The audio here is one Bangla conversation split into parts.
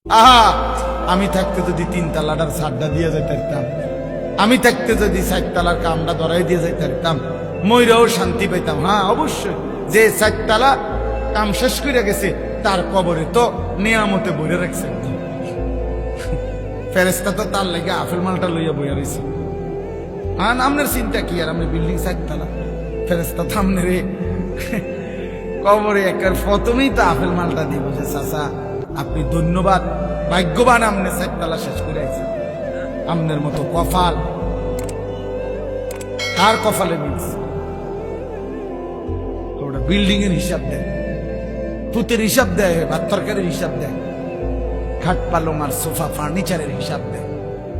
আহা, আমি থাকতে যদি 3 তালাটার ছাড়টা দিয়ে যাইতাম, আমি থাকতে যদি 4 তালার কামটা ধরাই দিয়ে যাইতাম, ময়রাও শান্তি পাইতাম। হ্যাঁ অবশ্যই, যে 4 তালা কাম শেষ করে গেছে তার কবরে তো নিয়ামতে বইরে রাখছে। ফেরেস্তা তো তার লাগে আপেল মালটা লইয়া বইয়া রয়েছে। হ্যাঁ, আপনার চিন্তা কি? আর আমি বিল্ডিং 4 তালা, ফেরেস্তা তো আপনার কবরে একার প্রথমেই তো আপেল মালটা দিব যে চাচা আপনি ধন্যবাদ, ভাগ্যবান, আপনি 4 তালা শেষ করে আইছেন। আপনার মতো কপাল কার কপালে মিলছে? ওটা বিল্ডিং এর হিসাব দেয়, পুতের হিসাব দেয়, ভাত তরকারির হিসাব দেয়, খাট পালং আর সোফা ফার্নিচারের হিসাব দেয়।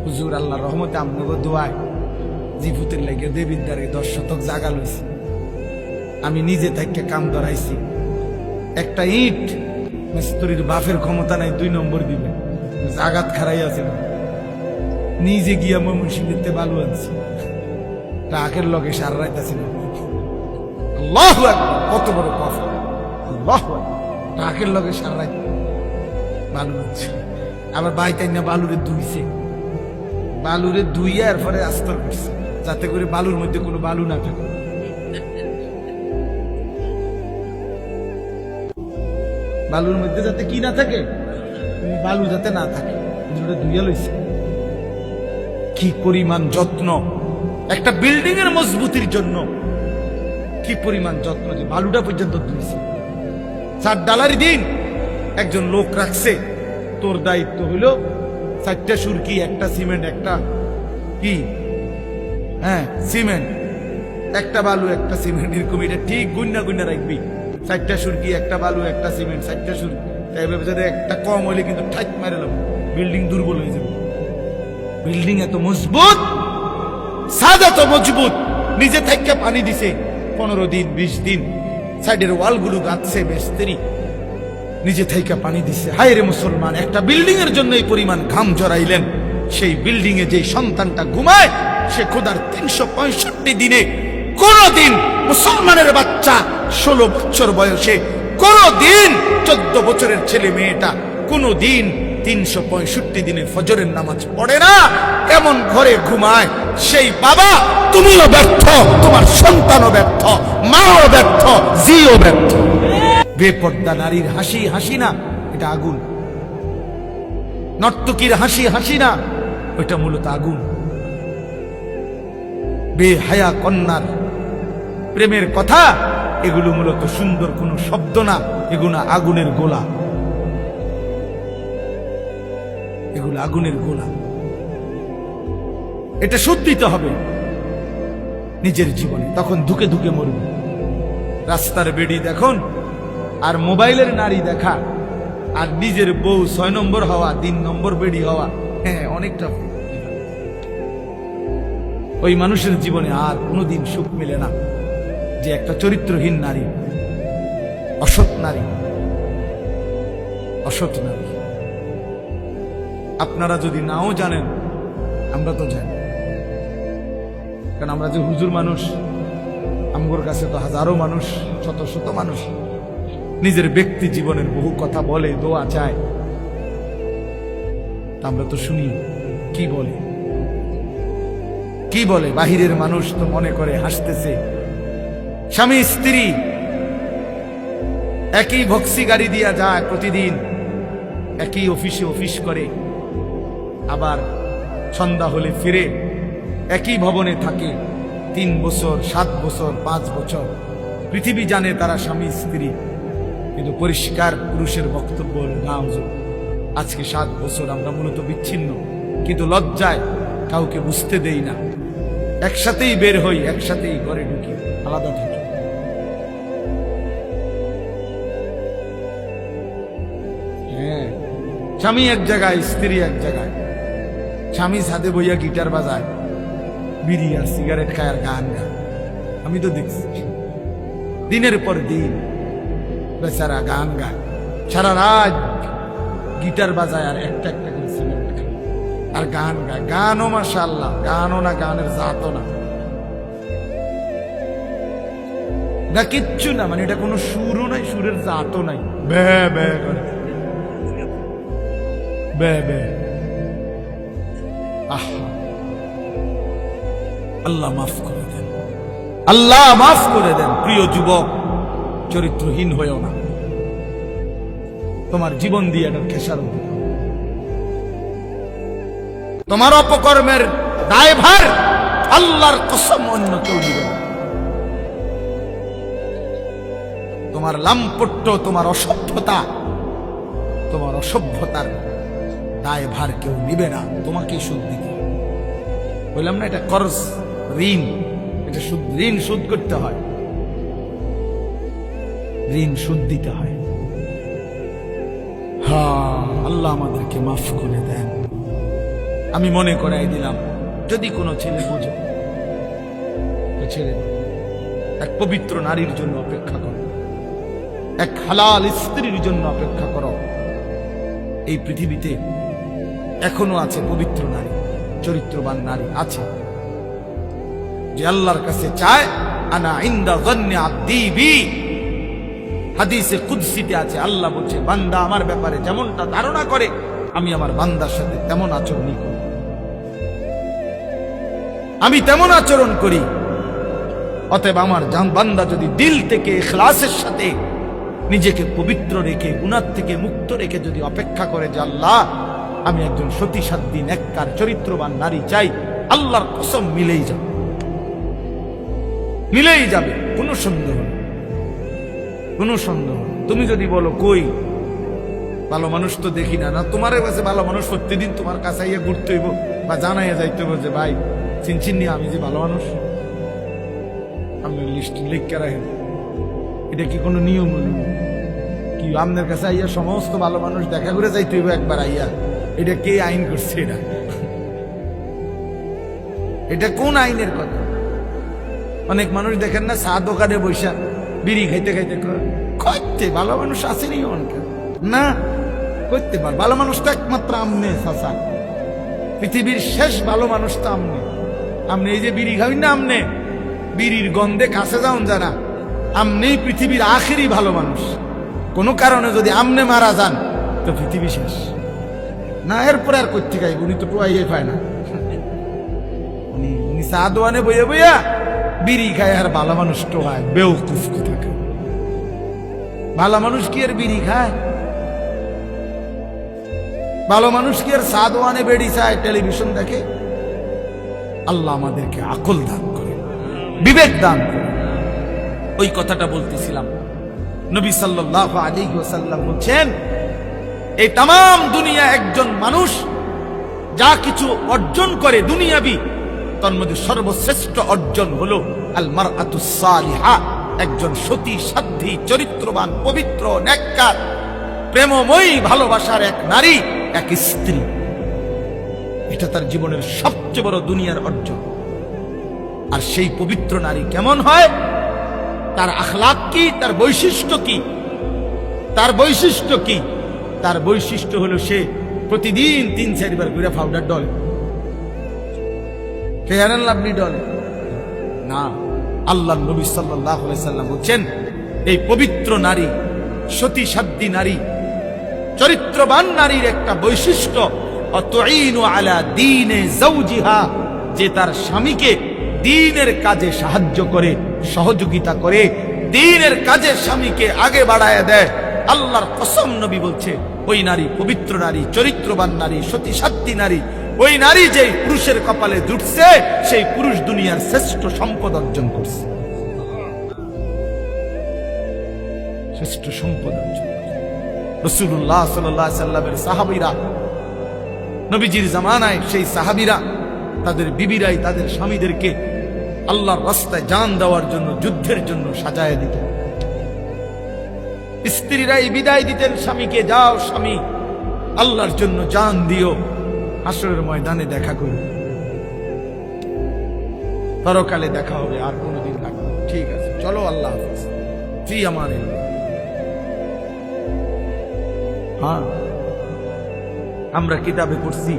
হুজুর আল্লাহ রহমতে আপনাকে দোয়ায় জি পুতের লাগে দেবিদ্দারে 10 শতক জায়গা লইছে। আমি নিজে থেকে কাম ধরাইছি। একটা ইট মিস্ত্রির বাপের ক্ষমতা নাই 2 নম্বর দিবে, জাগাত খারাই আছে। নিজে গিয়া ময়মনসিংহতে বালু আনছি, ট্রাকের লগে সার রাইতাছিল। আল্লাহু আকবার, কত বড় কফা! আল্লাহু আকবার, ট্রাকের লগে সার রাইত বালু আনছি। আবার বাইতাই না বালুরে ধুইছে, বালুরে ধুইয়া এরপরে আস্তর করছে যাতে করে বালুর মধ্যে কোনো বালু না থাকে। বালুর মধ্যে যাতে কি না থাকে, বালু যাতে না থাকে, ধুইয়া লইছে। কি পরিমাণ যত্ন একটা বিল্ডিং এর মজবুতির জন্য, কি পরিমাণ যত্ন যে বালুটা পর্যন্ত ধুইছে। 4 ডালারি দিন একজন লোক রাখছে, তোর দায়িত্ব হইল 4টা সুরকি, একটা সিমেন্ট, একটা কি, হ্যাঁ সিমেন্ট, একটা বালু, একটা সিমেন্ট, এরকম এটা ঠিক গুন্না গুন্না রাখবি। 4টা সুরকি, একটা বালু, একটা সিমেন্ট, 4টা সুরকি। এইভাবে যদি একটা কম হইলে কিন্তু ঠাইট মারে দেবো, বিল্ডিং দুর্বল হয়ে যাবে। বিল্ডিং এত মজবুত, ছাদ এত মজবুত, নিজে থেকে পানি দিছে 15 দিন 20 দিন, সাইডের ওয়ালগুলো গাঁথছে মিস্ত্রি, নিজে থেকে পানি দিছে। হায় রে মুসলমান, একটা বিল্ডিং এর জন্য এই পরিমাণ ঘাম জড়াইলেন। সেই বিল্ডিং এ যে সন্তানটা ঘুমায়, সে খোদার 365 দিনে কোনদিন মুসলমানের বাচ্চা 16 বছর বয়সে, কোনদিন 14 বছরের ছেলে মেয়েটা কোনদিন 365 দিনে ফজরের নামাজ পড়ে না, এমন ঘরে ঘুমায়। সেই বাবা, তুমিও ব্যর্থ, তোমার সন্তানও ব্যর্থ, মাও ব্যর্থ, জিও ব্যর্থ। বেপর্দা নারীর হাসি হাসি না, এটা আগুন। নর্তকীর হাসি হাসি না, ওইটা মূলত আগুন। বেহায়া কন্যার প্রেমের কথা, এগুলো মূলত সুন্দর কোনো শব্দ না, এগুলো আগুনের গোলা, এগুলো আগুনের গোলা। এটা শোধ দিতে হবে নিজের জীবনে, তখন ধুকে ধুকে মরবে। রাস্তার বেড়ি দেখুন আর মোবাইলের নারী দেখা, আর নিজের বউ 6 নম্বর হওয়া, 3 নম্বর বেড়ি হওয়া, হ্যাঁ অনেকটা। ওই মানুষের জীবনে আর কোনোদিন সুখ মেলে না যে একটা চরিত্রহীন নারী, অসৎ নারী, অসৎ নারী। আপনারা যদি নাও জানেন, আমরা তো জানি, কারণ আমরা যে হুজুর মানুষ, আমগোর কাছে তো হাজারো মানুষ, শত শত মানুষ নিজের ব্যক্তি জীবনের বহু কথা বলে, দোয়া চায়। তা আমরা তো শুনি কি বলে, কি বলে। বাহিরের মানুষ তো মনে করে হাসতেছে। স্বামী স্ত্রী একই ভক্সি গাড়ি দিয়া যায় প্রতিদিন, একই অফিসে অফিস করে, আবার সন্ধ্যা হলে ফিরে, একই ভবনে থাকে 3 বছর 7 বছর 5 বছর। পৃথিবী জানে তারা স্বামী স্ত্রী, কিন্তু পরিষ্কার পুরুষের বক্তব্য হল না হুজুর, আজকে 7 বছর আমরা মূলত বিচ্ছিন্ন, কিন্তু লজ্জায় কাউকে বুঝতে দেই না। একসাথেই বের হই, একসাথেই ঘরে ঢুকি, আলাদা থাকি। হ্যাঁ, স্বামী এক জায়গায়, স্ত্রী এক জায়গায়। স্বামী ছাদে বইয়া গিটার বাজায়, বিড়ি আর সিগারেট খায় আর গান গায়। আমি তো দেখছি দিনের পর দিন বেচারা গান গায়, সারা রাত গিটার বাজায় আর একটা একটা করে সিগারেট খায় আর গান গায়। গানও মাশাআল্লাহ, গানও না, গানের জাতও না, না কিচ্ছু না, মানে এটা কোনো সুরও নাই, সুরের জাতও নাই, ব্যা ব্যা করে। বে বে আল্লাহ মাফ করে দেন, আল্লাহ মাফ করে দেন। প্রিয় যুবক, চরিত্রহীন হয়েও না, তোমার জীবন দিয়ে এটার খেসারত দিতে হবে। তোমার অপকর্মের দায়ভার আল্লাহর কসম অন্য কেউ দিবে না। তোমার লাম্পট্য, তোমার অসভ্যতা, তোমার অসভ্যতার দায়ভার কেউ নিবে না, তোমাকেই সুদ দিতে হবে। বললাম না, এটা কর্জ, ঋণ, এটা সুদ, ঋণ সুদ করতে হয়, ঋণ সুদ দিতে হয়। হ্যাঁ, আল্লাহ আমাদেরকে মাফ করে দেন। আমি মনে করাই দিলাম, যদি কোনো ছেলে বোঝে তো ছেড়ে দাও। এক পবিত্র নারীর জন্য অপেক্ষা করো, এক হালাল স্ত্রীর জন্য অপেক্ষা করো। এই পৃথিবীতে এখনো আছে পবিত্র নারী, চরিত্রবান নারী আছে, যে আল্লাহর কাছে চায় আনা ইনদা যান্নি আবদি বি। হাদিসে কুদসিতে আছে, আল্লাহ বলছে, বান্দা আমার ব্যাপারে যেমনটা ধারণা করে আমি আমার বান্দার সাথে তেমন আচরণই করি, আমি তেমন আচরণ করি। অতএব আমার বান্দা যদি দিল থেকে ইখলাসের সাথে নিজেকে পবিত্র রেখে, গুনাহ থেকে মুক্ত রেখে যদি অপেক্ষা করে যে আল্লাহ আমি একজন সতীসাধ্যী নেককার চরিত্রবান নারী চাই, আল্লাহর কসম মিলেই যাবে, মিলেই যাবে, কোনো সন্দেহ নেই, কোনো সন্দেহ। তুমি যদি বলো কই ভালো মানুষ তো দেখি না, না তোমার কাছে ভালো মানুষ প্রতিদিন তোমার কাছে ইয়ে ঘুরতে হইব বা জানাইয়া যাইতে হইব যে ভাই চিনচিনি আমি যে ভালো মানুষ, আপনি লিস্ট লিখে রাখেন। এটা কি কোনো নিয়ম হইল কি? আপনার কাছে আইয়া সমস্ত ভালো মানুষ দেখা করে যাইতে হইব একবার আইয়া? এটা কে আইন করছে? এটা কোন আইনের কথা? অনেক মানুষ দেখেন না, চা দোকানে বৈশা বিড়ি খাইতে খাইতে করতে ভালো মানুষ আসেনি অনেকে না করতে পার। ভালো মানুষ তো একমাত্র আমনে চাচা, পৃথিবীর শেষ ভালো মানুষ তো আমনে। আমনে এই যে বিড়ি খাবেন না, আমনে বিড়ির গন্ধে কাছে যাওন জানা, আমনেই পৃথিবীর আখেরি ভালো মানুষ। কোনো কারণে যদি আমনে মারা যান তো পৃথিবী শেষ না। এরপরে আর করতে খাই, উনি তো টোয়াইয়ে পায় না, উনি চা দোয়ানে বইয়া বইয়া বিড়ি খায় আর ভালো মানুষ টোয়ায়। বেউকুফ কোথাকার! ভালো মানুষ কি আর বিড়ি খায়? ভালো মানুষ কি আর চা দোয়ানে বেড়ি চায়, টেলিভিশন দেখে? আল্লাহ আমাদেরকে আকল দান করে, বিবেক দান করে। ওই কথাটা বলতেছিলাম, নবী সাল্লাল্লাহু আলাইহি ওয়াসাল্লাম বলছেন, এই তাম দুনিয়া একজন মানুষ যা কিছু অর্জন করে দুনিয়াবি, তার মধ্যে সর্বশ্রেষ্ঠ অর্জন হলো আল মারআতুস সালিহা, একজন সতী সাধ্বী চরিত্রবান পবিত্র নেককার প্রেমময়ী ভালোবাসার এক নারী, এক স্ত্রী। এটা তার জীবনের সবচেয়ে বড় দুনিয়ার অর্জন। আর সেই পবিত্র নারী কেমন হয়, তার আখলাক কি, তার বৈশিষ্ট্য কি? তার বৈশিষ্ট্য কি? তার বৈশিষ্ট্য হলো সে প্রতিদিন 3-4 বার করে powder Dole, fair and lovely ডলে না। আল্লাহ নবী সাল্লাল্লাহু আলাইহি সাল্লাম বলছেন, এই পবিত্র নারী, সতী সাধ্বী নারী, চরিত্রবান নারীর একটা বৈশিষ্ট্য, অতুইনু আলা দীনে যাওজিহা, যে তার স্বামীকে দ্বীনের কাজে সাহায্য করে, সহযোগিতা করে, দ্বীনের কাজে স্বামীকে আগে বাড়ায় দেয়। আল্লাহর কসম, নবী বলছে, ওই নারী পবিত্র নারী, চরিত্রবান নারী, সতী সাধ্বী নারী, ওই নারী যেই পুরুষের কপালে জুটছে, সেই পুরুষ দুনিয়ার শ্রেষ্ঠ সম্পদ অর্জন করছে, শ্রেষ্ঠ সম্পদ অর্জন। রাসূলুল্লাহ সাল্লাল্লাহু আলাইহি সাল্লামের সাহাবীরা, নবীজির জামানায় সেই সাহাবীরা তাদের বিবিরাই তাদের স্বামীদেরকে আল্লাহর রাস্তায় জান দেওয়ার জন্য, যুদ্ধের জন্য সাজায় দিত। স্ত্রীরাই বিদায় দিতেন স্বামীকে, যাও স্বামী, আল্লাহর জন্য জান দিও, হাসরের ময়দানে দেখা করো, পরকালে দেখা হবে, আর কোনদিন লাগবে। ঠিক আছে, চলো, আল্লাহ হাফেজ, ফি আমানিল্লাহ। হ্যাঁ, আমরা কিতাবে পড়ছি,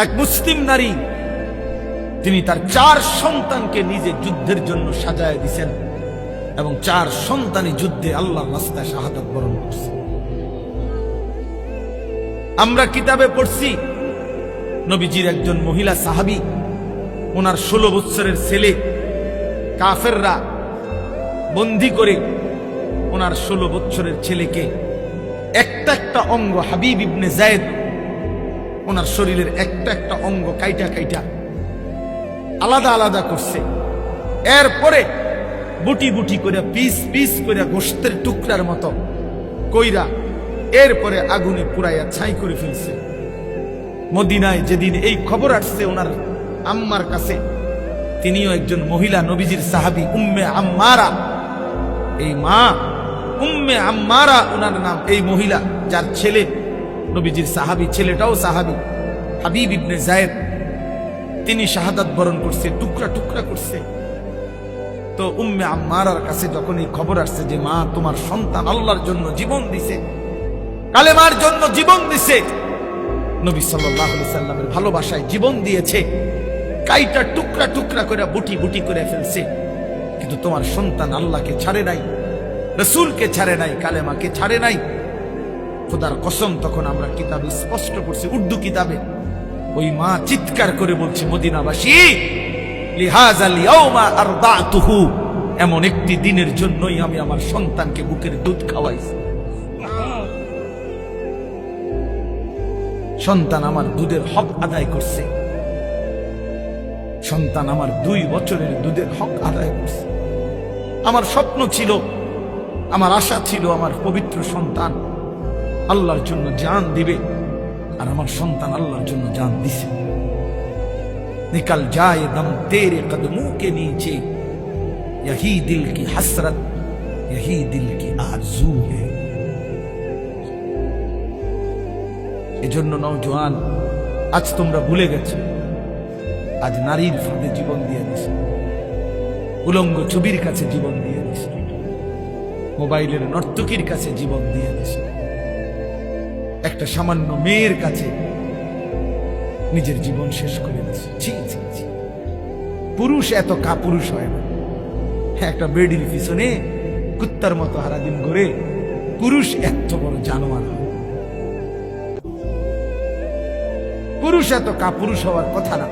এক মুসলিম নারী, তিনি তার 4 সন্তানকে নিজে যুদ্ধের জন্য সাজায় দিছেন এবং 4 সন্তানই যুদ্ধে আল্লাহর রাস্তায় শাহাদাত বরণ করছে। আমরা কিতাবে পড়ছি নবীজির একজন মহিলা সাহাবী, ওনার 16 বছরের ছেলে কাফেররা বন্দী করে ওনার 16 বছরের ছেলেকে একটা একটা অঙ্গ, হাবিব ইবনে যায়েদ ওনার শরীরের একটা একটা অঙ্গ কাইটা কাইটা আলাদা আলাদা করছে। এরপরে বুটি বুটি করে পিস পিস করে গোশতের টুকরার মতো কইরা এরপরে আগুনে পুরাইয়া ছাই করে ফেলছে। মদিনায় যেদিন এই খবর আসছে ওনার আম্মার কাছে, তিনিও একজন মহিলা নবীজির সাহাবী উম্মে আম্মারা, এই মা উম্মে আম্মারা ওনার নাম, এই মহিলা যার ছেলে নবীজির সাহাবী, ছেলেটাও সাহাবী হাবিব ইবনে যায়েদ, তিনি শাহাদাত বরণ করছে, টুকরা টুকরা করছে। তো উম্মে আম্মারার কাছে যখন এই খবর আসছে যে মা তোমার সন্তান আল্লাহর জন্য জীবন দিছে, কালেমার জন্য জীবন দিছে, নবী সাল্লাল্লাহু আলাইহি সাল্লামের ভালোবাসায় জীবন দিয়েছে, কাইটা টুকরা টুকরা করে বুটি বুটি করে ফেলছে, কিন্তু তোমার সন্তান আল্লাহকে ছাড়ে নাই, রাসূলকে ছাড়ে নাই, কালেমাকে ছাড়ে নাই। খোদার কসম, তখন আমরা কিতাবে স্পষ্ট করছি, উর্দু কিতাবে, ওই মা চিৎকার করে বলছে, মদিনাবাসী লিহাযাল ইয়াউমা আরদাতুহু, এমন একটি দিনের জন্যই আমি আমার সন্তানকে বুকের দুধ খাওয়াইছি। সন্তান আমার দুধের হক আদায় করছে, সন্তান আমার 2 বছরের দুধের হক আদায় করছে। আমার স্বপ্ন ছিল, আমার আশা ছিল, আমার পবিত্র সন্তান আল্লাহর জন্য জান দিবে, আর আমার সন্তান আল্লাহর জন্য জান দিছে। निकल जाए दम तेरे कदमों के नीचे, यही दिल की हसरत, यही दिल की आरज़ू है। এজন্য নওজোয়ান, আজ তোমরা ভুলে গেছো, আজ নারীর ফাঁদে জীবন দিয়ে দিছে, উলঙ্গ ছবির কাছে জীবন দিয়ে দিছে, মোবাইলের নর্তকীর কাছে জীবন দিয়ে দিছে, একটা সামান্য মেয়ের কাছে নিজের জীবন শেষ করে দিচ্ছে। জি জি জি, পুরুষ এত কাপুরুষ হয় না। একটা বেডির পিছনে কুত্তার মতো সারাদিন ঘুরে, পুরুষ এত বড় জানোয়ার হয়। পুরুষ এত কাপুরুষ হওয়ার কথা না।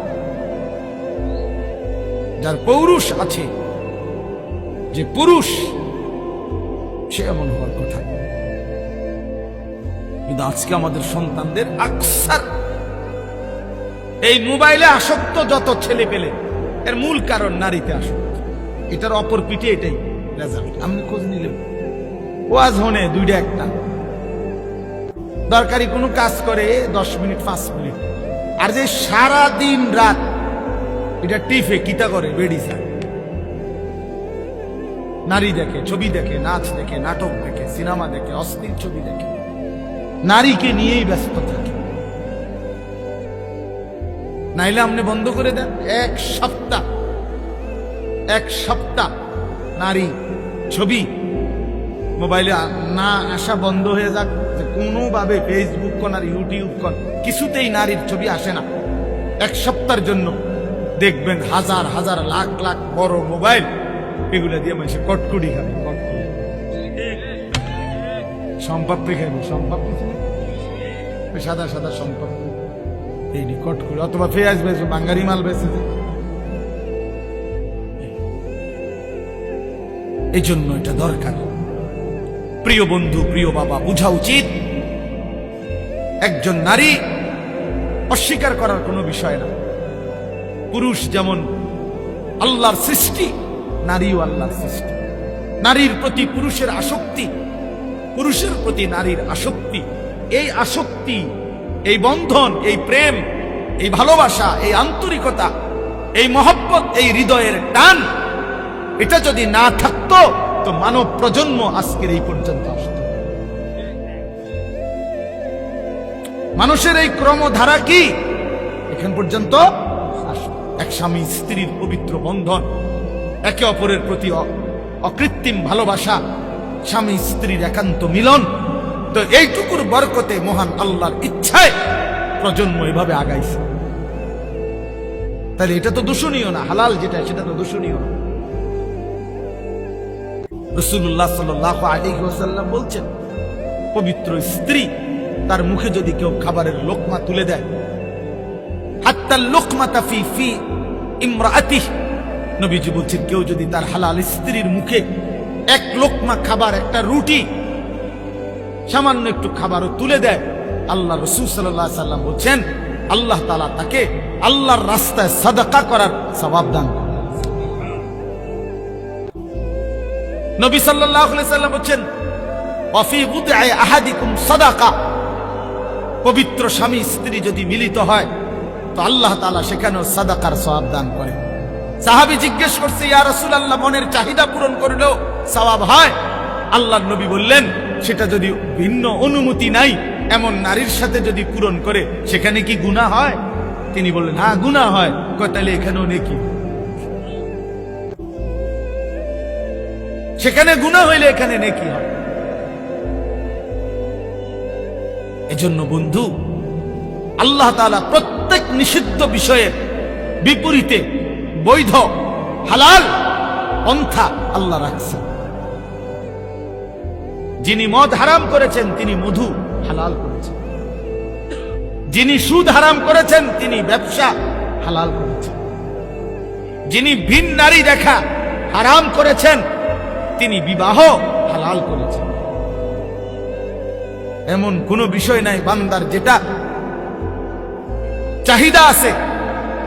যার পৌরুষ আছে, যে পুরুষ, সে এমন হওয়ার কথা। কিন্তু আজকে আমাদের সন্তানদের আকসার এই মোবাইলে আসক্ত, যত ছেলে পেলে, এর মূল কারণ নারীতে আসক্ত। এটার অপর পিঠে এটাই রেজাল্ট। আপনি খোঁজ নিলেন, ওয়াজ হনে 2টা 1টা, দরকারি কোনো কাজ করে 10 মিনিট 5 মিনিট, আর যে সারা দিন রাত এটা টিফে কিতা করে, বেডিসা নারী দেখে, ছবি দেখে, নাচ দেখে, নাটক দেখে, সিনেমা দেখে, অশ্লীল ছবি দেখে, নারীকে নিয়েই ব্যস্ত থাকে। নাইলে আপনি বন্ধ করে দেন, এক সপ্তাহ নারী ছবি মোবাইলে না আসা বন্ধ হয়ে যাক, যে কোনোভাবে ফেসবুক কোন আর ইউটিউব কোন কিছুতেই নারীর ছবি আসে না। 1 সপ্তাহের জন্য দেখবেন হাজার হাজার লাখ লাখ বড় মোবাইল, এগুলা দিয়ে মানুষ কটকুটি খাবে, কটকুটি সম্পাপ্তি খাইব, সম্পাপ্তি সাদা সাদা সম্পাপ্তি, এই কটকুটি, অথবা পেঁয়াজ বেছে, বাঙ্গারি মাল বেছে। এই জন্য এটা দরকার। প্রিয় বন্ধু, প্রিয় বাবা, বুঝা উচিত, একজন নারী অস্বীকার করার কোনো বিষয় না। পুরুষ যেমন আল্লাহর সৃষ্টি, নারীও আল্লাহর সৃষ্টি। নারীর প্রতি পুরুষের আসক্তি, পুরুষের প্রতি নারীর আসক্তি, এই আসক্তি, এই বন্ধন, এই প্রেম, এই ভালোবাসা, এই আন্তরিকতা, এই মহব্বত, এই হৃদয়ের টান, এটা যদি না থাকতো তো মানব প্রজন্ম আজকের এই পর্যন্ত আসত। মানুষের এই ক্রমধারা কি এখান পর্যন্ত আসত। এক স্বামী স্ত্রীর পবিত্র বন্ধন, একে অপরের প্রতি অকৃত্রিম ভালোবাসা, স্বামী স্ত্রীর একান্ত মিলন, তো এইটুকুর বরকতে মহান আল্লাহর ইচ্ছায় প্রজন্ম এভাবে আগাইছে। তাহলে এটা তো দূষণীয় না, হালাল যেটা সেটা তো দূষণীয় না। রাসূলুল্লাহ সাল্লাল্লাহু আলাইহি ওয়াসাল্লাম বলছেন, পবিত্র স্ত্রী তার মুখে যদি কেউ খাবারের লোকমা তুলে দেয়, হাত্তা লোকমাতা ফি ফি ইমরাতিহ, নবীজি বলছেন কেউ যদি তার হালাল স্ত্রীর মুখে এক লোকমা খাবার, একটা রুটি, সামান্য একটু খাবারও তুলে দেয়, আল্লাহ রাসূল সাল্লাল্লাহু আলাইহি সাল্লাম বলছেন আল্লাহ তাআলা তাকে আল্লাহর রাস্তায় সাদাকা করার সওয়াব দান করেন। নবী সাল্লাল্লাহু আলাইহি সাল্লাম বলছেন ওয়াফি বুদআই আহাদিকুম সাদাকা, পবিত্র স্বামী স্ত্রী যদি মিলিত হয় তো আল্লাহ তাআলা সেখানেও সাদাকার সওয়াব দান করেন। সাহাবী জিজ্ঞেস করছে, ইয়া রাসূলুল্লাহ, মনের চাহিদা পূরণ করলেও সওয়াব হয়? আল্লাহর নবী বললেন, সেটা যদি ভিন্ন অনুমতি নাই এমন নারীর সাথে যদি পূরণ করে সেখানে কি গুনাহ হয়? তিনি বললেন, হ্যাঁ গুনাহ হয়। কয় তাহলে এখানেও নেকি? সেখানে গুনাহ হইলে এখানে নেকি হয়। এজন্য বন্ধু, আল্লাহ তাআলা প্রত্যেক নিষিদ্ধ বিষয়ের বিপরীতে বৈধ হালাল পন্থা আল্লাহ রাখছেন। যিনি মদ হারাম করেছেন তিনি মধু হালাল করেছেন, যিনি সুদ হারাম করেছেন তিনি ব্যবসা হালাল করেছেন, যিনি ভিন নারী দেখা হারাম করেছেন তিনি বিবাহ হালাল করেছেন। এমন কোনো বিষয় নাই বান্দার যেটা চাহিদা আছে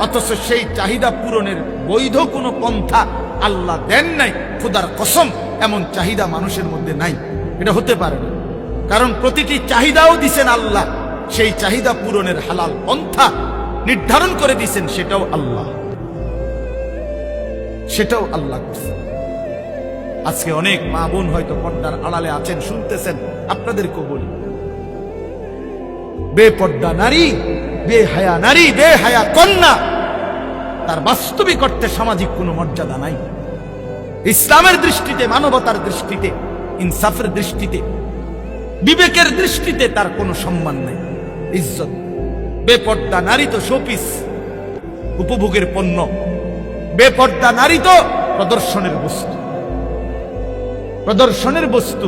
অথচ সেই চাহিদা পূরণের বৈধ কোনো পন্থা আল্লাহ দেন নাই। খোদার কসম, এমন চাহিদা মানুষের মধ্যে নাই, এটা হতে পারে না। কারণ প্রতিটি চাহিদাও দিছেন আল্লাহ, সেই চাহিদা পূরণের হালাল পন্থা নির্ধারণ করে দিয়েছেন, সেটাও আল্লাহ, সেটাও আল্লাহ করছেন। আজকে অনেক মা বোন হয়তো পর্দার আড়ালে আছেন, শুনতেছেন, আপনাদেরকেও বলি, বেপর্দা নারী, বেহায়া নারী, বেহায়া কন্যা, তার বাস্তবিক অর্থে সামাজিক কোনো মর্যাদা নাই। ইসলামের দৃষ্টিতে, মানবতার দৃষ্টিতে, ইনসাফের দৃষ্টিতে, বিবেকের দৃষ্টিতে তার কোনো সম্মান নাই, ইজ্জত। বেপর্দা নারী তো শোপিস, উপভোগের পণ্য। বেপর্দা নারী তো প্রদর্শনের বস্তু, প্রদর্শনের বস্তু,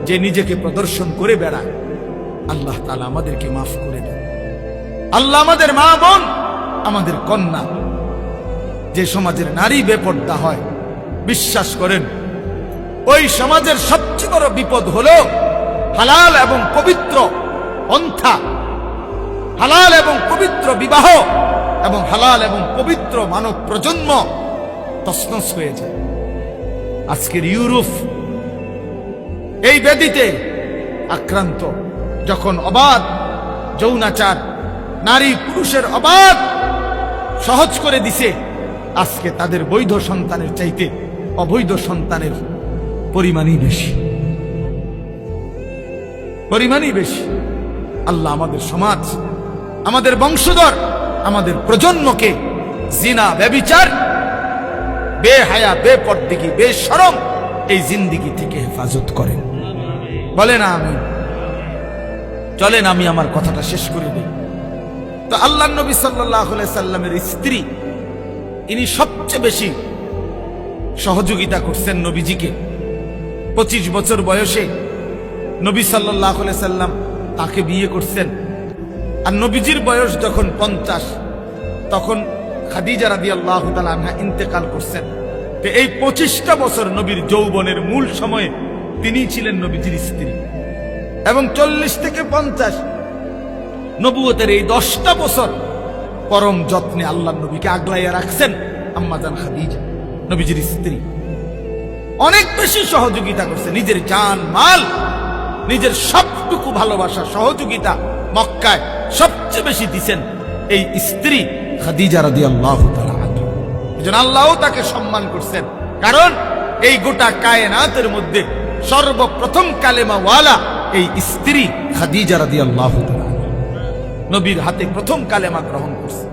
যে নিজেকে প্রদর্শন করে বেড়ায়। আল্লাহ তাআলা আমাদেরকে মাফ করে দেন। আল্লাহ আমাদের মা বোন, আমাদের কন্যা, যে সমাজের নারী বেপর্দা হয়, বিশ্বাস করেন ওই সমাজের সবচেয়ে বড় বিপদ হলো হালাল এবং পবিত্র পন্থা, হালাল এবং পবিত্র বিবাহ এবং হালাল এবং পবিত্র মানব প্রজন্ম তছনছ হয়ে যায়। আজকের ইউরোপ এই ব্যাধিতে আক্রান্ত, যখন অবাধ যৌনাচার, নারী পুরুষের অবাধ সহজ করে দিছে, আজকে তাদের বৈধ সন্তানের চাইতে অবৈধ সন্তানের পরিমাণই বেশি, পরিমাণই বেশি। আল্লাহ আমাদের সমাজ, আমাদের বংশধর, আমাদের প্রজন্মকে জিনা, ব্যভিচার, বেহায়া, বেপরদিগি, বেশরম এই জিন্দিগি থেকে হেফাজত করেন। বলেন আমিন। চলেন আমি আমার কথাটা শেষ করে দিই। তো আল্লাহ নবী সাল্লাল্লাহু আলাইহি সাল্লামের স্ত্রী, ইনি সবচেয়ে বেশি সহযোগিতা করছেন নবীজিকে। 25 বছর বয়সে নবী সাল্লাল্লাহু আলাইহি সাল্লাম তাকে বিয়ে করছেন। আর নবীজির বয়স যখন 50, তখন খাদিজা রাদিয়াল্লাহু তাআলা আনহা ইন্তেকাল করছেন। তো এই 25টা বছর নবীর যৌবনের মূল সময়ে তিনি ছিলেন নবীজির স্ত্রী, এবং 40 থেকে 50 নবুয়তের এই 10টা বছর পরম যত্নে আল্লাহ নবীকে আগলাইয়া রাখছেন আম্মাজান খাদিজা, নবীজির স্ত্রী। অনেক বেশি সহযোগিতা করছে, নিজের জান মাল, নিজের সবটুকু ভালোবাসা, সহযোগিতা মক্কায় সবচেয়ে বেশি দিছেন এই স্ত্রী খাদিজা রাদিয়াল্লাহু তাআলা আনহা। এজন্য আল্লাহও তাকে সম্মান করছেন, কারণ এই গোটা কায়নাতের মধ্যে সর্বপ্রথম কালেমা ওয়ালা এই স্ত্রী খাদিজা রাদিয়াল্লাহু তাআলা আনহা। নবীর হাতে প্রথম কালেমা গ্রহণ করছে,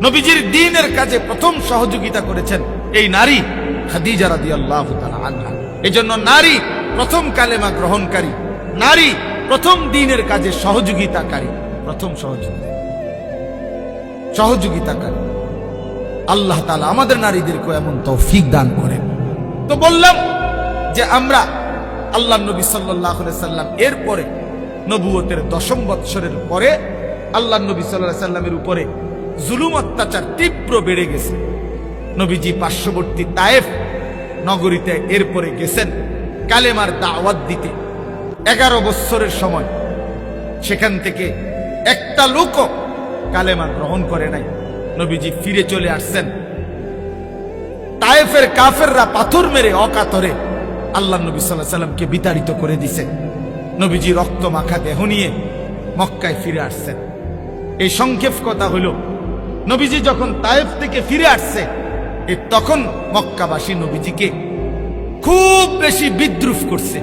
নবীজির দ্বীনের কাজে প্রথম সহযোগিতা করেছেন এই নারী খাদিজা রাদিয়াল্লাহু তাআলা আনহা। এজন্য নারী প্রথম কালেমা গ্রহণকারী, নারী প্রথম দ্বীনের কাজে সহযোগিতাকারী, প্রথম সহযোগিতাকারী। আল্লাহ তাআলা আমাদের নারীদেরকে এমন তৌফিক দান করেন। তো বললাম যে আমরা আল্লাহ নবী সাল্লাল্লাহু আলাইহি সাল্লাম এরপরে নবুয়তের 10ম বৎসরের পরে আল্লাহ নবী সাল্লাল্লাহু আলাইহি সাল্লামের উপরে জুলুম অত্যাচার তীব্র বেড়ে গেছে। নবীজি পার্শ্ববর্তী তায়েফ নগরীতে এরপরে গেছেন কালেমার দাওয়াত দিতে। 11 বছরের সময় সেখান থেকে একটা লোকও কালেমা গ্রহণ করে নাই। নবীজি ফিরে চলে আসছেন। তায়েফের কাফেররা পাথর মেরে অকাতরে আল্লাহ নবী সাল্লাল্লাহু আলাইহি সাল্লামকে বিতাড়িত করে দিছে। নবীজি রক্ত মাখা দেহ নিয়ে মক্কায় ফিরে আসছেন। এই সংক্ষেপ কথা হলো, নবীজি যখন তায়েফ থেকে ফিরে আসছে তখন মক্কাবাসী নবীজিকে খুব বেশি বিদ্রুপ করছে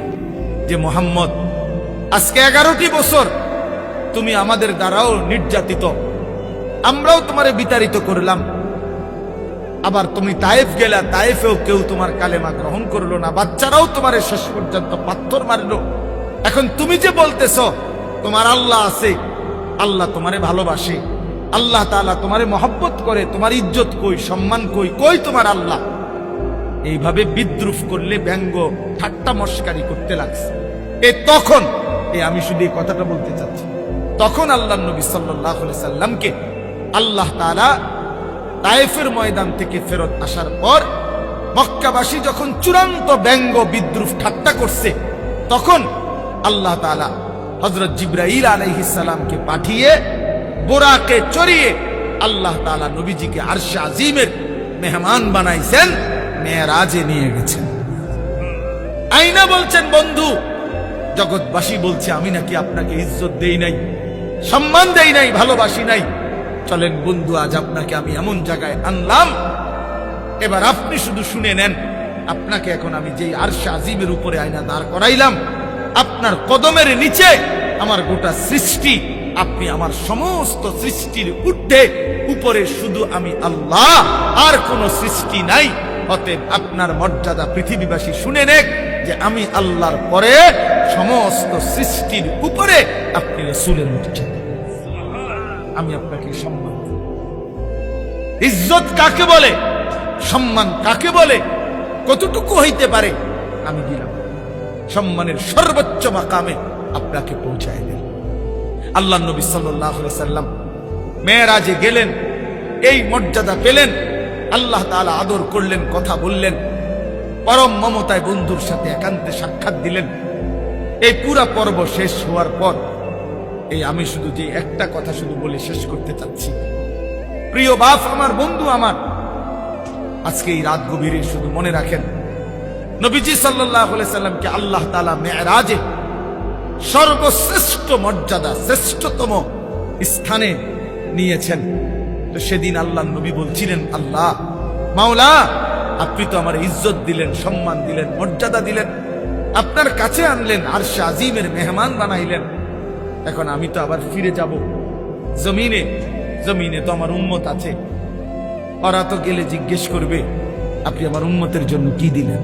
যে মুহাম্মদ, আজকে 11টি বছর তুমি আমাদের দ্বারাও নির্যাতিত, আমরাও তোমারে বিতাড়িত করলাম, আবার তুমি তায়েফ গেলা, তায়েফেও কেউ তোমার কালেমা গ্রহণ করলো না, বাচ্চারাও তোমারে শেষ পর্যন্ত পাথর মারলো। এখন তুমি যে বলতেছ তোমার আল্লাহ আছে, আল্লাহ তোমারে ভালোবাসে, আল্লাহ তাআলা তোমারে মহব্বত করে, তোমার ইজ্জত কই, সম্মান কই, কই তোমার আল্লাহ? এইভাবে বিদ্রুপ করলে, ব্যঙ্গ ঠাট্টা মস্কারি করতে লাগছে। তখন আমি শুধু এই কথাটা বলতে চাচ্ছি, তখন আল্লাহ নবী সাল্লাল্লাহু আলাইহি সাল্লামকে আল্লাহ তাআলা তায়েফের ময়দান থেকে ফেরত আসার পর মক্কাবাসী যখন চূড়ান্ত ব্যঙ্গ বিদ্রুপ ঠাট্টা করছে, তখন আল্লাহ তাআলা হযরত জিবরাইল আলাইহিস সালামকে পাঠিয়ে বোরাকে চড়িয়ে আল্লাহ তাআলা নবীজিকে আরশে আজিমের মেহমান বানাইছেন, মেরাজে নিয়ে গেছেন। আইনা বলছেন, বন্ধু, জগৎবাসী বলছে আমি নাকি আপনাকে ইজ্জত দেই নাই, সম্মান দেই নাই, ভালোবাসি নাই। চলেন বন্ধু, আজ আপনাকে আমি এমন জায়গায় আনলাম, এবার আপনি শুধু শুনে নেন। আপনাকে এখন আমি যেই আরশে আজিমের উপরে আয়না দাঁড় করাইলাম, আপনার কদমের নিচে আমার গোটা সৃষ্টি, আপনি আমার সমস্ত সৃষ্টির ঊর্ধ্বে, উপরে শুধু আমি আল্লাহ, আর কোন সৃষ্টি নাই। অতএব আপনার মর্যাদা পৃথিবীবাসী শুনে নেক যে আমি আল্লাহর পরে সমস্ত সৃষ্টির উপরে আপনি রাসূলের মর্যাদা, আমি আপনাকে সম্মান দিই। ইজ্জত কাকে বলে, সম্মান কাকে বলে, কতটুকু হইতে পারে আমি দিলাম। সম্মানের সর্বোচ্চ মাকামে আপনাকে পৌঁছায় দেন। আল্লাহ নবী সাল্লাল্লাহু আলাইহি সাল্লাম মেরাজে গেলেন, এই মর্যাদা পেলেন, আল্লাহ তাআলা আদর করলেন, কথা বললেন, পরম মমতায় বন্ধুর সাথে একান্তে সাক্ষাৎ দিলেন। এই পুরা পর্ব শেষ হওয়ার পর আমি শুধু যে একটা কথা শুধু বলে শেষ করতে চাচ্ছি, প্রিয় বাপ আমার, বন্ধু আমার, আজকে এই রাত গভীরে শুধু মনে রাখেন, নবীজি সাল্লাল্লাহু আলাইহি সাল্লামকে আল্লাহ তাআলা মেরাজে সর্বশ্রেষ্ঠ মর্যাদা, শ্রেষ্ঠতম স্থানে নিয়েছেন। তো সেদিন আল্লাহ নবী বলছিলেন, আল্লাহ মাওলা, আপনি তো আমার ইজ্জত দিলেন, সম্মান দিলেন, মর্যাদা দিলেন, আপনার কাছে আনলেন, আরশে আজিমের মেহমান বানাইলেন। এখন আমি তো আবার ফিরে যাব জমিনে, জমিনে তো আমার উম্মত আছে, ওরা তো গেলে জিজ্ঞেস করবে আপনি আমার উম্মতের জন্য কি দিলেন।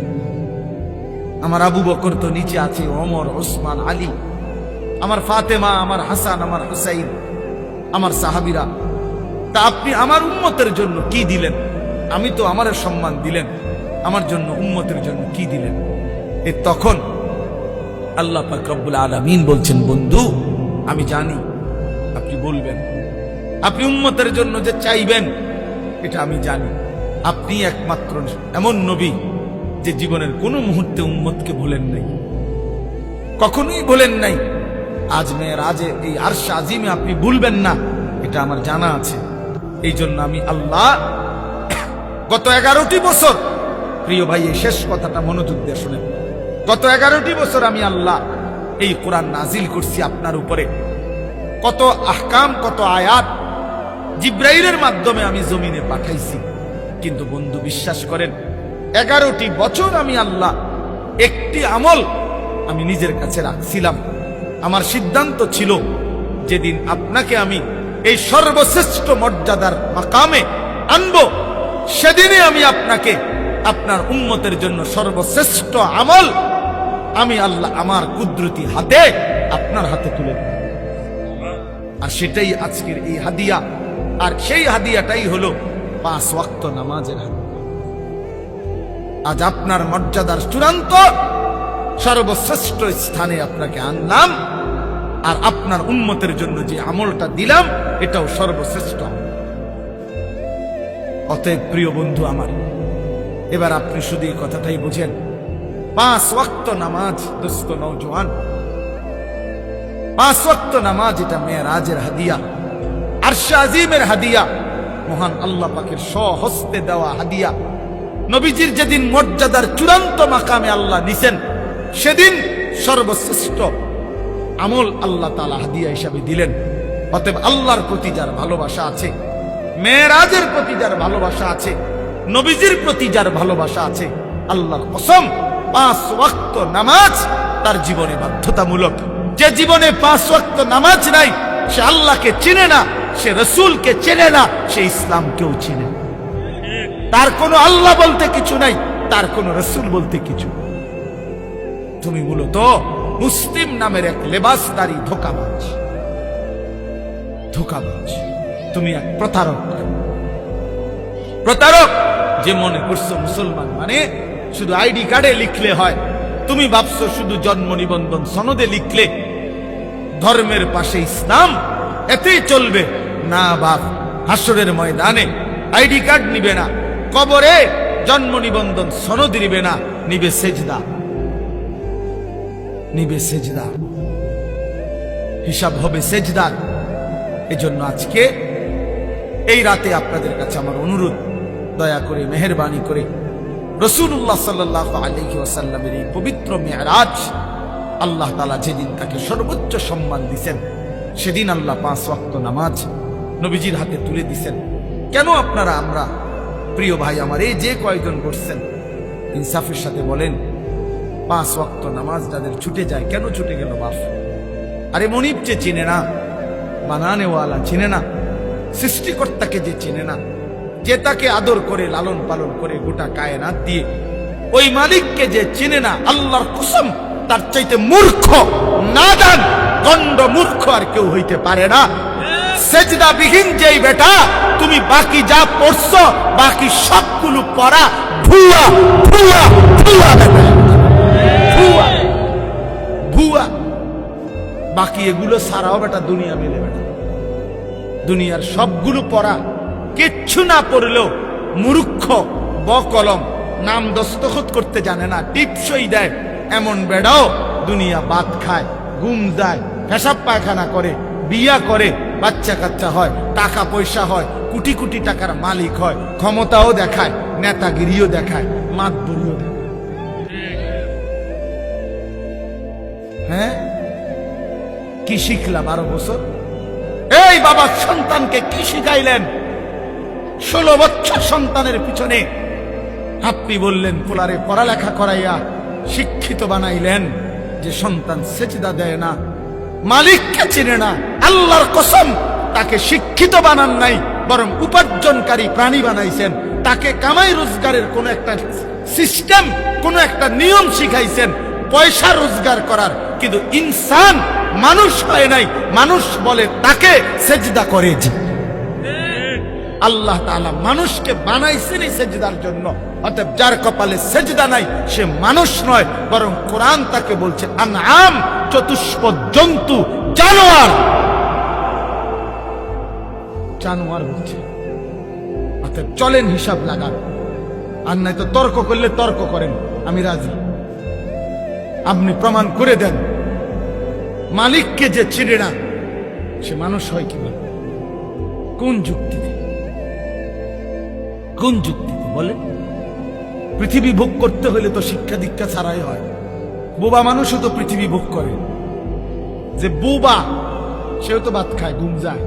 আমার আবু বকর তো নিচে আছে, ওমর, ওসমান, আলী, আমার ফাতেমা, আমার হাসান, আমার হুসাইন, আমার সাহাবীরা, তা আপনি আমার উম্মতের জন্য কি দিলেন? আমি তো আমার সম্মান দিলেন, আমার জন্য উম্মতের জন্য কি দিলেন? তখন আল্লাহ পাক রব্বুল আলামিন বলছেন, বন্ধু আমি জানি আপনি বলবেন, আপনি উম্মতের জন্য যে চাইবেন এটা আমি জানি। আপনি একমাত্র এমন নবী যে জীবনের কোনো মুহূর্তে উম্মতকে ভুলেন নাই, কখনোই ভুলেন নাই। আজ মেরাজে এই আরশে আজিমে আপনি ভুলবেন না, এটা আমার জানা আছে। এই জন্য আমি আল্লাহ গত 11টি বছর, প্রিয় ভাই এই শেষ কথাটা মনোযোগ দিয়ে শুনেন, গত 11টি বছর আমি আল্লাহ এই কোরআন নাজিল করছি আপনার উপরে। কত আহকাম, কত আয়াত জিব্রাইলের মাধ্যমে আমি জমিনে পাঠাইছি। কিন্তু বন্ধু বিশ্বাস করেন, 11টি বছর আমি আল্লাহ একটি আমল আমি নিজের কাছে রাখছিলাম। আমার সিদ্ধান্ত ছিল যেদিন আপনাকে আমি এই সর্বশ্রেষ্ঠ মর্যাদার মাকামে আনবো, সেদিনে আমি আপনাকে আপনার উম্মতের জন্য সর্বশ্রেষ্ঠ আমল আমি আল্লাহ আমার কুদরতি হাতে আপনার হাতে তুলে দেব। আর সেটাই আজকের এই হাদিয়া, আর সেই হাদিয়াটাই হলো 5 ওয়াক্ত নামাজের হাদিয়া। আজ আপনার মর্যাদার চূড়ান্ত সর্বশ্রেষ্ঠ স্থানে আপনাকে আনলাম, আর আপনার উম্মতের জন্য যে আমলটা দিলাম এটাও সর্বশ্রেষ্ঠ। অতএব প্রিয় বন্ধু আমার, এবার আপনি শুধু এই কথাটাই বুঝেন, 5 ওয়াক্ত নামাজ দোস্ত নওজোয়ান, 5 ওয়াক্ত নামাজ এটা মেরাজের হাদিয়া, আরশে আজিমের হাদিয়া, মহান আল্লাহ পাকের স্বহস্তে দেওয়া হাদিয়া। নবীজির যেদিন মর্যাদার চূড়ান্ত মাকামে আল্লাহ নিছেন, সেদিন সর্বশ্রেষ্ঠ আমল আল্লাহ তাআলা হাদিয়া হিসাবে দিলেন। অতএব আল্লাহর প্রতি যার ভালোবাসা আছে, মেরাজের প্রতি যার ভালোবাসা আছে, নবীজির প্রতি যার ভালোবাসা আছে, আল্লাহর কসম 5 ওয়াক্ত নামাজ তার জীবনে বাধ্যতামূলক। যে জীবনে 5 ওয়াক্ত নামাজ নাই, সে আল্লাহকে চিনে না, সে রসুলকে চেনে না, সে ইসলামকেও চিনে না। তার কোনো আল্লাহ বলতে কিছু নাই, তার কোনো রসুল বলতে কিছু। তুমি মূলত মুসলিম নামের এক লেবাসদারি ধোঁকাবাজ, তুমি এক প্রতারক। যে মনে করছো মুসলমান মানে শুধু আইডি কার্ডে লিখলে হয়, তুমি ভাবছো শুধু জন্ম নিবন্ধন সনদে লিখলে ধর্মের পাশে ইসলাম এতেই চলবে। না বাপ, হাসরের ময়দানে আইডি কার্ড নিবে না, কবরে জন্ম নিবন্ধন সনদ নিবে না, নিবে সেজদা, হিসাব হবে সেজদার। এজন্য আজকে এই রাতে আপনাদের কাছে আমার অনুরোধ, দয়া করে মেহেরবানি করে রাসূলুল্লাহ সাল্লাল্লাহু আলাইহি ওয়াসাল্লামের এই পবিত্র মেরাজ, আল্লাহ তাআলা যেদিন তাকে সর্বোচ্চ সম্মান দিয়েছেন, সেদিন আল্লাহ 5 ওয়াক্ত নামাজ নবীজির হাতে তুলে দিয়েছেন। কেন আপনারা, আমরা প্রিয় ভাই আমার, এই যে কয়েকজন করছেন, ইনসাফের সাথে বলেন, 5 ওয়াক্ত নামাজ যাদের ছুটে যায়, কেন ছুটে গেল বাপ? আরে মনিব যে চিনে না, বানানেওয়ালা চিনে না, সৃষ্টিকর্তাকে যে চিনে না, যে তাকে আদর করে লালন পালন করে গোটা কায়নাত দিয়ে, ওই মালিককে যে চিনে না, আল্লাহর কসম তার চাইতে মূর্খ, নাদান, গন্ড মূর্খ আর কেউ হইতে পারে না। সেজদা বিহীন যেই বেটা, তুমি বাকি যা পড়ছো, বাকি সবগুলো পড়া ভুয়া ভুয়া ভুয়া বেটা, ভুয়া। বাকি এগুলো সারাও বেটা দুনিয়া মেলে বেটা, দুনিয়ার সবগুলো পড়া, কিচ্ছু না পড়লেও মূর্খ, বকলম, নাম দস্তখত করতে জানে না, টিপসই দেয়, এমন বেড়াও দুনিয়া বাদ খায়, ঘুম যায়, পেশাব পায়খানা করে, বিয়া করে, বাচ্চা কাচ্চা হয়, টাকা পয়সা হয়, কোটি কোটি টাকার মালিক হয়, ক্ষমতাও দেখায়, নেতাগিরিও দেখায়, মাতবরিও দেখায়। হ্যাঁ, কি শিখলা 12 বছর? এই বাবা সন্তানকে কি শিখাইলেন? 16 বছর সন্তানের পিছনে আপনি বললেন পোলারে পড়ালেখা করাইয়া শিক্ষিত বানাইলেন, যে সন্তান সেজদা দেয় না, মালিককে চিনে না। আল্লাহর কসম, তাকে শিক্ষিত বানান নাই, বরং উপার্জনকারী প্রাণী বানাইছেন। তাকে কামাই রোজগারের কোন একটা সিস্টেম, কোন একটা নিয়ম শিখাইছেন পয়সা রোজগার করার। কিন্তু ইনসান মানুষ হয় নাই, মানুষ বলে তাকে সেজদা করে। আল্লাহ তাআলা মানুষকে বানাইছেন সেজদার জন্য। অতএব যার কপালে সেজদা নাই, সে মানুষ নয়, বরং কোরআন তাকে বলছে আনআম, চতুষ্পদ জন্তু, জানোয়ার, জানোয়ার বলছে। অতএব চলেন হিসাব লাগান, আর নাই তো তর্ক করলে তর্ক করেন, আমি রাজি। আপনি প্রমাণ করে দেন, মালিককে যে চিনে না সে মানুষ হয় কিভাবে? কোন যুক্তিতে? কোন যুক্তিতে বলে? পৃথিবী ভোগ করতে হলে তো শিক্ষা দীক্ষা ছাড়াই হয়। বোবা মানুষও তো পৃথিবী ভোগ করে। যে বোবা সেও তো ভাত খায়, ঘুম যায়।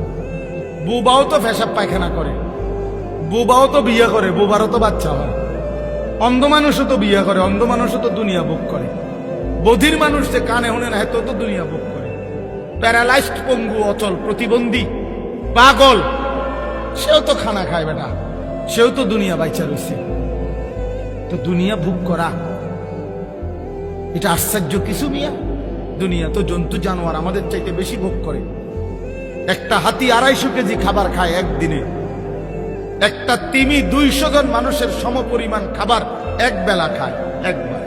বোবাও তো পেশাব পায়খানা করে, বোবাও তো বিয়ে করে, বোবারও তো বাচ্চা হয়। অন্ধ মানুষও তো বিয়ে করে, অন্ধ মানুষও তো দুনিয়া ভোগ করে। বধির মানুষ যে কানে শুনে না, তো দুনিয়া ভোগ করে। প্যারালাইজড, পঙ্গু, অচল, প্রতিবন্ধী, পাগল, সেও তো খানা খায় বেটা, সেও তো দুনিয়া বাইচা রয়েছে। তো দুনিয়া ভোগ করা এটা আশ্চর্য কিছু মিয়া? দুনিয়া তো জন্তু জানোয়ার আমাদের চাইতে বেশি ভোগ করে। একটা হাতি 250 কেজি খাবার খায় একদিনে। একটা তিমি 200 জন মানুষের সমপরিমাণ খাবার এক বেলা খায়, একবার।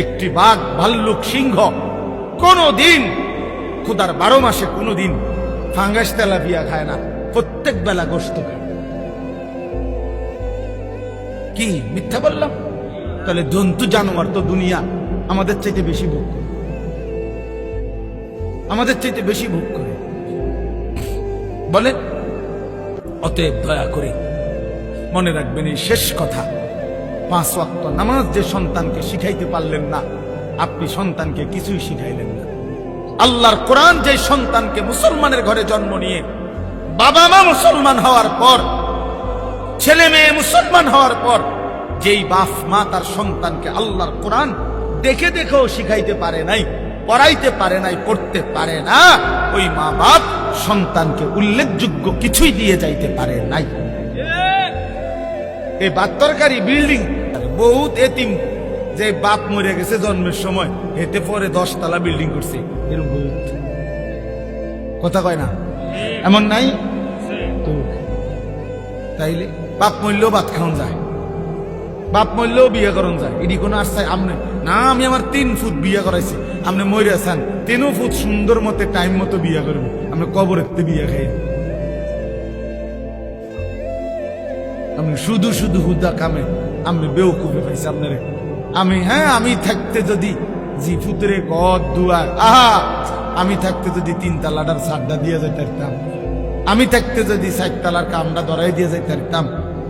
একটি বাঘ, ভাল্লুক, সিংহ কোনদিন খোদার 12 মাসে কোনোদিন ফাঙ্গাস তেলাপিয়া খায় না, প্রত্যেক বেলা গোশত খায়। কি মিথ্যা বললাম? তাহলে জন্তু জানোয়ার তো দুনিয়া আমাদের চাইতে বেশি ভোগ করে, আমাদের চাইতে বেশি ভোগ করে। বলে অতএব দয়া করে মনে রাখবেন এই শেষ কথা, 5 ওয়াক্ত নামাজ যে সন্তানকে শিখাইতে পারলেন না, আপনি সন্তানকে কিছুই শিখাইলেন না। আল্লাহর কোরআন যে সন্তানকে মুসলমানের ঘরে জন্ম নিয়ে বাবা মা মুসলমান হওয়ার পর, ছেলে মেয়ে মুসলমান হওয়ার পর, যেই বাপ মা তার সন্তানকে আল্লাহর কোরআন দেখে দেখেও শিখাইতে পারে নাই, পড়াইতে পারে নাই, পড়তে পারে না, ওই মা বাপ সন্তানকে উল্লেখযোগ্য কিছুই দিয়ে যাইতে পারে নাই। এই 72 বিল্ডিং, বহুত এতিম যে বাপ মরে গেছে জন্মের সময়, এতে পরে 10 তলা বিল্ডিং করছে, এরকম বহুত। কথা কয় না? এমন নাই তো? তাইলে বাপ মরলেও ভাত খাওয়ান যায়, বাপ মরলেও বিয়ে করন যায়, এটি কোনো আশ্চর্য? আমনে না, আমি আমার 3 ফুট বিয়ে করাইছি, আপনি মরে আছেন 3 ফুট সুন্দর মতে টাইম মতো বিয়ে করবো, আপনি কবরের বিয়ে খাই, আপনি শুধু শুধু হুদা কামে আমি বেউকুফে পাইছি আপনারে। আমি আমি থাকতে যদি জি ফুতরে গদ দুয়ার, আমি থাকতে যদি 3 তালাটার সাড্ডা দিয়ে যাইতে পারতাম, আমি থাকতে যদি 4 তালার কামটা ধরাই দিয়ে যাইতে পারতাম,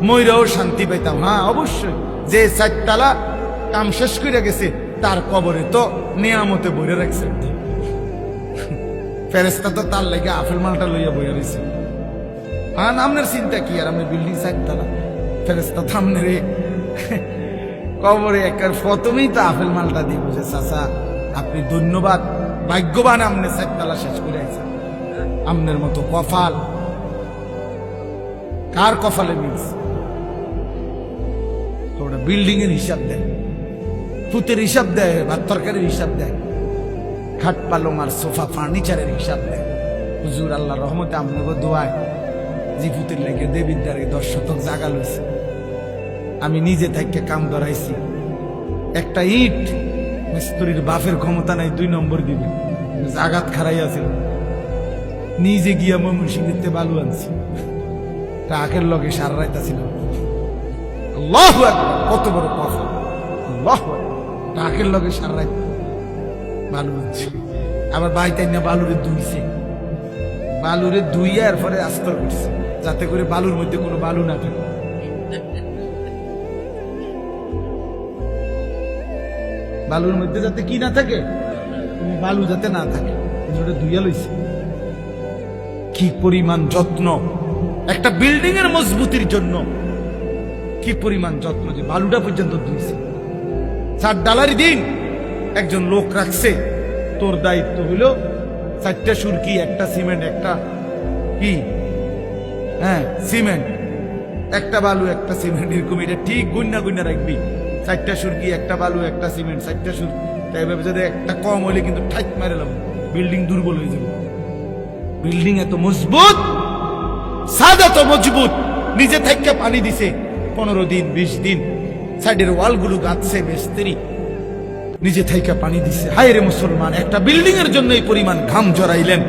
ময়রাও শান্তি পাইতাম। অবশ্যই যে 4 তালা কাম শেষ করে গেছে তার কবরে তো নিয়ামতে বইরে রাখছে, ফেরেস্তা তো তার লেগে আপেল মালটা লইয়া বইয়া রয়েছে। আপনার চিন্তা কি? আর আপনি বিল্ডিং 4 তালা, ফেরেস্তা থামনে রে কবরে একার প্রথমেই তো আপেল মালটা দিয়ে বসে, চাচা আপনি ধন্যবাদ, ভাগ্যবান, আপনি 4 তালা শেষ করে আছেন। আপনার মতো কপাল কার কপালে মিলছে? ওটা বিল্ডিং এর হিসাব দেয়, ফুতের হিসাব দেয়, ভাত তরকারির হিসাব দেয়, খাট পালং আর সোফা ফার্নিচারের হিসাব দেয়। হুজুর আল্লাহ রহমতে আপনাকে দোয়ায় জি ফুতের লেগে দেবিদ্যার 10 শতক জায়গা লইছে, আমি নিজে থেকে কাম ধরাইছি। একটা ইট মিস্ত্রির বাপের ক্ষমতা নাই 2 নম্বর দিবে, জাগাত খারাই আছে, নিজে গিয়া ময়মনসিংহে বালু আনছি, ট্রাকের লগে সারা রাইতা ছিল। আল্লাহু আকবার, কত বড় কথা! আল্লাহু আকবার, ট্রাকের লগে সারা রাইত বালু আনছি। আবার বাইতে না বালুরে ধুইছে, বালুরে ধুইয়া এরপরে আস্তর করছে, যাতে করে বালুর মধ্যে কোনো বালু না থাকে। বালুর মধ্যে যাতে কি না থাকে, বালু যাতে না থাকে, ধুইয়া লইছে। কি পরিমাণ যত্ন একটা বিল্ডিং এর মজবুতির জন্য, কি পরিমাণ যত্ন যে বালুটা পর্যন্ত ধুইছে। 4 ডালার দিন একজন লোক রাখছে, তোর দায়িত্ব হইল 4টা সুরকি, একটা সিমেন্ট, একটা কি সিমেন্ট, একটা বালু, একটা সিমেন্ট, এরকম এটা ঠিক গুন্না গুন্না রাখবি। 4টা সুরকি, একটা বালু, একটা সিমেন্ট, 4টা সুরকি। তাই ভাবে যদি একটা কম হইলে কিন্তু ঠাইট মেরে লাম, বিল্ডিং দুর্বল হয়ে যাবে। বিল্ডিং এত মজবুত, ছাদ এত মজবুত, নিজে থেকে পানি দিছে 15 দিন 20 দিন, সাইডের ওয়ালগুলো গাঁথছে মিস্ত্রি, নিজে থেকে পানি দিছে। হায় রে মুসলমান, একটা বিল্ডিং এর জন্য এই পরিমাণ ঘাম জড়াইলেন,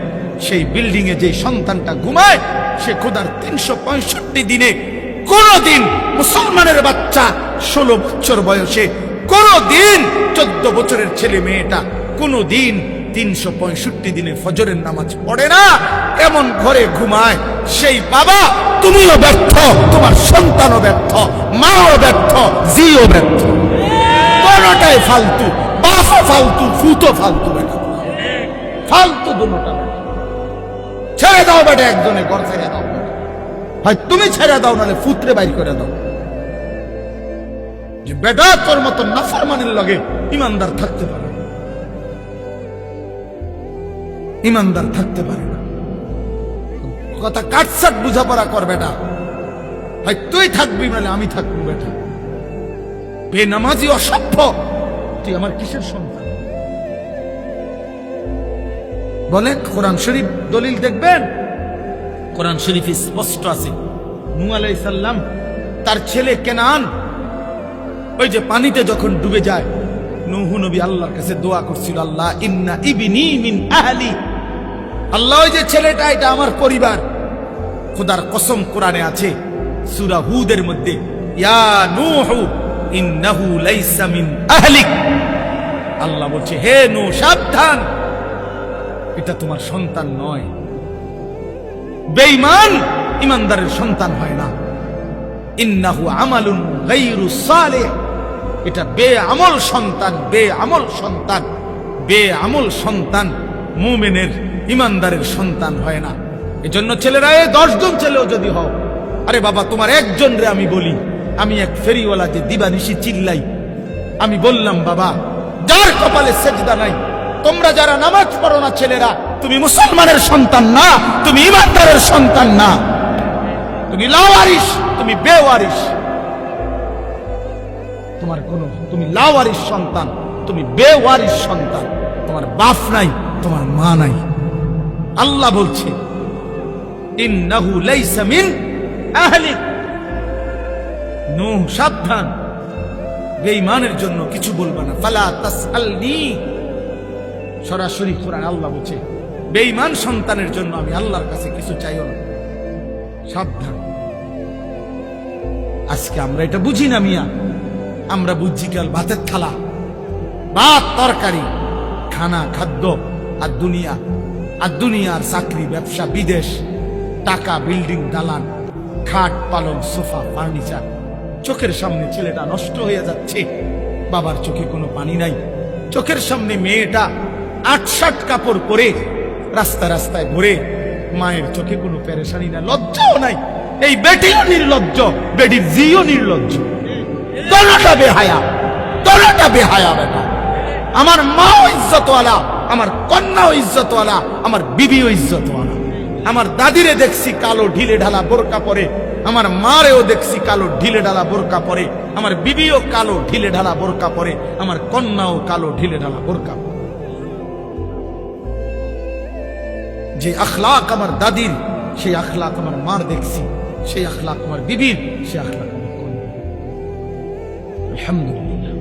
সেই বিল্ডিং এ যে সন্তানটা ঘুমায় সে খোদার 365 দিনে কোনদিন মুসলমানের বাচ্চা 16 বছর বয়সে, কোনদিন 14 বছরের ছেলে মেয়েটা কোনদিন 365 দিনে ফজরের নামাজ পড়ে না, এমন ঘরে ঘুমায়। সেই বাবা, তুমিও ব্যর্থ, তোমার সন্তানও ব্যর্থ, মাও ব্যর্থ, জিও ব্যর্থ, কোনটাই ফালতু। বাপও ফালতু, ফুতো ফালতু, বেটা ফালতু, দুটোটা ছেড়ে দাও বেটা, একজনে ঘর ছেড়ে দাও, হয় তুমি ছেড়ে দাও, নাহলে ফুতরে বাইর করে দাও। যে বেটা তোর মতো নাফরমানের লগে ইমানদার থাকতে পারে, ইমানদার থাকতে পারে না। কথা কাটসাট বুঝাপড়া কর বেটা, হয় তুই থাকবি নাহলে আমি থাকবো। বেটা বেনামাজি অসভ্য, তুই আমার কিসের সন্তান? বলেন, কোরআন শরীফ দলিল দেখবেন, কোরআন শরীফে স্পষ্ট আছে নূহ আলাইহিস সালাম তার ছেলে কেনান ওই যে পানিতে যখন ডুবে যায়, নূহ নবী আল্লাহর কাছে দোয়া করছিল, আল্লাহ ইন্না ইবনি মিন আহলি, আল্লাহ ওই যে ছেলেটা এটা আমার পরিবার। খোদার কসম কোরআনে আছে সূরা হুদের মধ্যে, ইয়া নূহু ইন্নাহু লাইসা মিন আহলিক। আল্লাহ বলছে, হে নূহ সাবধান, এটা তোমার সন্তান নয়। বেঈমান ইমানদারের সন্তান হয় না। ইন্নাহু আমালুন গায়রু সালিহ, এটা বেআমল সন্তান, বেআমল সন্তান, বেআমল সন্তান মুমিনের ইমানদারের সন্তান হয় না। এজন্য ছেলেরা, 10 জন ছেলেও যদি হও, আরে বাবা তোমার একজন রে আমি বলি, আমি এক ফেরিওয়ালা যে দিবানিশি চিল্লাই, আমি বললাম বাবা যার কপালে সেজদা নাই, তোমরা যারা নামাজ পড়ো না ছেলেরা, তুমি মুসলমানের সন্তান না, তুমি ইমানদারের সন্তান না, তুমি লাওয়ারিস, তুমি বেওয়ারিস। তোমার কোনো, তুমি লাওয়ারিস সন্তান, তুমি বেওয়ারিস সন্তান। তোমার বাপ নাই, তোমার মা নাই। আল্লাহ বলছে ইন্নাহু লাইসা মিন আহলিক। নূহ সাবধান, বেঈমানের জন্য কিছু বলবা না। ফালা তাসআলনি, সরাসরি কোরআন আল্লাহ বলছে বেঈমান সন্তানের জন্য আমি আল্লাহর কাছে কিছু চাইও না। সাবধান। আজকে আমরা এটা বুঝি না মিয়া, আমরা বুঝছি কাল ভাতের থালা, ভাত তরকারি, খানা খাদ্য, আর দুনিয়া, আর দুনিয়ার চাকরি ব্যবসা বিদেশ, টাকা বিল্ডিং দালান, খাট পালং সোফা ফার্নিচার। চোখের সামনে ছেলেটা নষ্ট হয়ে যাচ্ছে, বাবার চোখে কোনো পানি নাই। চোখের সামনে মেয়েটা 8-7 কাপড় পরে রাস্তা রাস্তায় ঘুরে, মায়ের চোখে কোনো পেরেশানি না, লজ্জাও নাই। এই বেটিও নির্লজ্জ, বেটির জিও নির্লজ্জ, দলটা বেহায়া, দলটা বেহায়া বেটা। আমার মাও ইজ্জতওয়ালা, আমার কন্যাও ইজ্জতওয়ালা, আমার বিবিও ইজ্জতওয়ালা। আমার দাদিরে দেখছি কালো ঢিলে ঢালা বোরকা পরে, আমার মারেও দেখছি কালো ঢিলে ঢালা বোরকা পরে, আমার বিবিও কালো ঢিলে ঢালা বোরকা পরে, আমার কন্যাও কালো ঢিলে ঢালা বোরকা পরে। যে আখলাক আমার দাদির, সেই আখলাক আমার মার দেখছি, সেই আখলাক আমার বিবির, সেই আখলাক আমার কন্যা। আলহামদুলিল্লাহ।